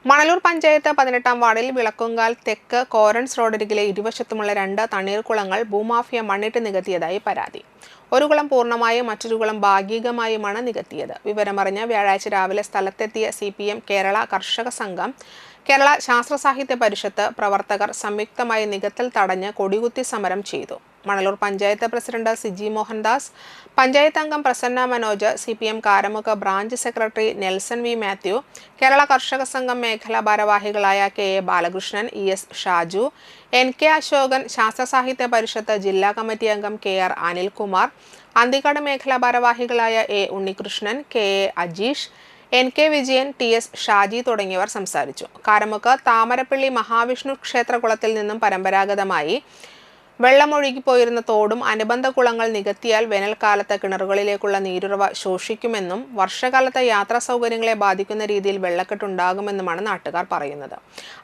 മണലൂർ പഞ്ചായത്ത് 18-ാം വാർഡിൽ വിളക്കുങ്കാൽ തെക്ക് കോരൻസ് റോഡരികിലെ ഇരുവശത്തുമുള്ള 2 തണ്ണീർക്കുളങ്ങൾ ഭൂമാഫിയ മണ്ണിട്ട് നികത്തിയതായി പരാതി. ഒരു കുളം പൂർണ്ണമായും മറ്റൊരു കുളം ഭാഗികമായുമാണ് നികത്തിയത്. വിവരമറിഞ്ഞ് വ്യാഴാഴ്ച രാവിലെ സ്ഥലത്തെത്തിയ CPM കേരള കർഷക സംഘം, കേരള ശാസ്ത്ര സാഹിത്യ പരിഷത്ത് പ്രവർത്തകർ സംയുക്തമായി നികത്തൽ തടഞ്ഞ് കൊടികുത്തി സമരം ചെയ്തു. മണലൂർ പഞ്ചായത്ത് പ്രസിഡന്റ് സിജി മോഹൻദാസ്, പഞ്ചായത്ത് അംഗം Prasanna Manoj, CPM Karamukku branch secretary Nelson V Mathew, Kerala Karshaka Sangham മേഖലാ ഭാരവാഹികളായ KA Balakrishnan, ES Shaju, NK Ashokan, ശാസ്ത്ര സാഹിത്യ പരിഷത്ത് ജില്ലാ കമ്മിറ്റി അംഗം KR അനിൽകുമാർ, അന്തിക്കാട് മേഖലാ ഭാരവാഹികളായ A Unnikrishnan, KA Ajeesh, NK Vijayan, TS Shaji തുടങ്ങിയവർ സംസാരിച്ചു. കാരമുക്ക് താമരപ്പള്ളി മഹാവിഷ്ണു ക്ഷേത്രകുളത്തിൽ നിന്നും പരമ്പരാഗതമായി വെള്ളമൊഴുകിപ്പോയിരുന്ന തോടും അനുബന്ധ കുളങ്ങൾ നികത്തിയാൽ വേനൽക്കാലത്ത് കിണറുകളിലേക്കുള്ള നീരുറവ ശോഷിക്കുമെന്നും വർഷകാലത്ത് യാത്രാ സൗകര്യങ്ങളെ ബാധിക്കുന്ന രീതിയിൽ വെള്ളക്കെട്ടുണ്ടാകുമെന്നുമാണ് നാട്ടുകാർ പറയുന്നത്.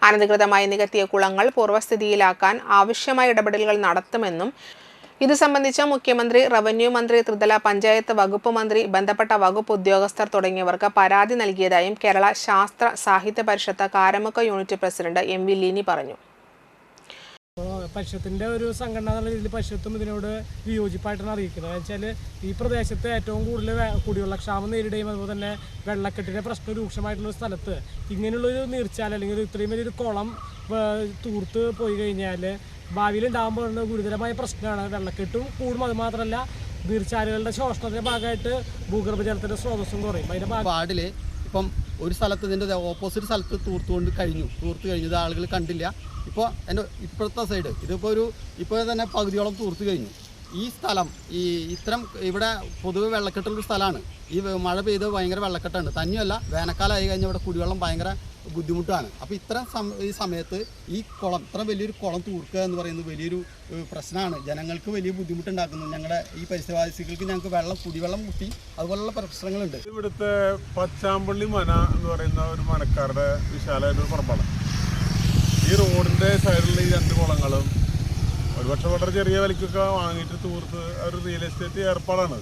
അനധികൃതമായി നികത്തിയ കുളങ്ങൾ പൂർവ്വസ്ഥിതിയിലാക്കാൻ ആവശ്യമായ ഇടപെടലുകൾ നടത്തുമെന്നും ഇത് സംബന്ധിച്ച് മുഖ്യമന്ത്രി, റവന്യൂ മന്ത്രി, ത്രിതല പഞ്ചായത്ത് വകുപ്പ് മന്ത്രി, ബന്ധപ്പെട്ട വകുപ്പ് ഉദ്യോഗസ്ഥർ തുടങ്ങിയവർക്ക് പരാതി നൽകിയതായും Kerala Sasthra Sahithya Parishad Karamukku unit president MV Lini പറഞ്ഞു. പരിഷത്തിൻ്റെ ഒരു സംഘടന എന്നുള്ള രീതിയിൽ പരിഷത്തും ഇതിനോട് വിയോജിപ്പായിട്ടാണ് അറിയിക്കുന്നത്. വെച്ചാൽ ഈ പ്രദേശത്ത് ഏറ്റവും കൂടുതൽ കുടിവെള്ളക്ഷാമം നേരിടുകയും അതുപോലെ തന്നെ വെള്ളക്കെട്ടിൻ്റെ പ്രശ്നം രൂക്ഷമായിട്ടുള്ള സ്ഥലത്ത് ഇങ്ങനെയുള്ളൊരു നീർച്ചാൽ അല്ലെങ്കിൽ ഇത്രയും വലിയൊരു കുളം തൂർത്ത് പോയി കഴിഞ്ഞാൽ ഭാവിയിൽ ഉണ്ടാകുമ്പോൾ ഗുരുതരമായ പ്രശ്നമാണ്. വെള്ളക്കെട്ടും കൂടും, അതുമാത്രമല്ല നീർച്ചാലുകളുടെ ശോഷണത്തിൻ്റെ ഭാഗമായിട്ട് ഭൂഗർഭജലത്തിൻ്റെ സ്രോതസ്സും കുറയും. അതിൻ്റെ വാർഡിൽ ഇപ്പം ഒരു സ്ഥലത്ത് ഇതിൻ്റെ ഓപ്പോസിറ്റ് സ്ഥലത്ത് തൂർത്ത് കഴിഞ്ഞത് ആളുകൾ കണ്ടില്ല. ഇപ്പോൾ എൻ്റെ ഇപ്പോഴത്തെ സൈഡ് ഇപ്പോൾ തന്നെ പകുതിയോളം തൂർത്ത് കഴിഞ്ഞു. ഈ സ്ഥലം ഇത്തരം ഇവിടെ പൊതുവെ വെള്ളക്കെട്ടുള്ളൊരു സ്ഥലമാണ്. ഈ മഴ പെയ്ത് ഭയങ്കര വെള്ളക്കെട്ടാണ്. തന്നെയല്ല വേനൽക്കാലമായി കഴിഞ്ഞാൽ ഇവിടെ കുടിവെള്ളം ഭയങ്കര ബുദ്ധിമുട്ടാണ്. അപ്പോൾ ഈ സമയത്ത് ഈ കുളം, ഇത്ര വലിയൊരു കുളം തൂർക്കുക എന്ന് പറയുന്നത് വലിയൊരു പ്രശ്നമാണ്. ജനങ്ങൾക്ക് വലിയ ബുദ്ധിമുട്ടുണ്ടാക്കുന്നു. ഞങ്ങളുടെ ഈ പരിസരവാസികൾക്ക് ഞങ്ങൾക്ക് കുടിവെള്ളം മുട്ടി അതുപോലുള്ള പ്രശ്നങ്ങളുണ്ട്. ഇവിടുത്തെ പച്ചാമ്പള്ളി മന എന്ന് പറയുന്ന ഒരു മനക്കാരുടെ വിശാലമായിട്ടൊരു പറമ്പാണ്. ഈ റോഡിൻ്റെ സൈഡിലുള്ള ഈ 2 കുളങ്ങളും ഒരുപക്ഷെ വളരെ ചെറിയ വിലയ്ക്കൊക്കെ വാങ്ങിയിട്ട് തൂർത്ത് ഒരു റിയൽ എസ്റ്റേറ്റ് ഏർപ്പാടാണ്.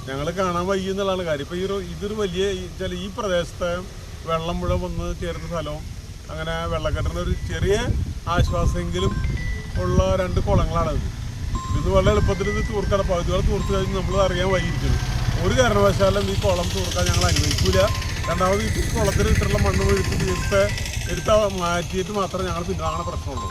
ഞങ്ങൾ കാണാൻ വയ്യുന്നുള്ളതാണ് കാര്യം. ഇപ്പോൾ ഇതൊരു വലിയ ഈ പ്രദേശത്തെ വെള്ളം മുഴുവൻ വന്ന് ചേരുന്ന സ്ഥലവും അങ്ങനെ വെള്ളക്കെട്ടിന് ഒരു ചെറിയ ആശ്വാസമെങ്കിലും ഉള്ള 2 കുളങ്ങളാണിത്. ഇത് വളരെ എളുപ്പത്തിൽ ഇത് തൂർക്കണം. പകുതിയോളം തൂർത്ത് കഴിഞ്ഞ് നമ്മൾ അറിയാൻ വൈകിയിരിക്കുന്നു. ഒരു കാരണവശാലും ഈ കുളം തൂർക്കാൻ ഞങ്ങൾ അനുവദിക്കില്ല. രണ്ടാമത് ഈ കുളത്തിന് ഇട്ടുള്ള മണ്ണ് ഒഴുക്ക് എടുത്ത് മാറ്റിയിട്ട് മാത്രമേ ഞങ്ങൾ പിന്നാണ് പ്രശ്നമുള്ളൂ.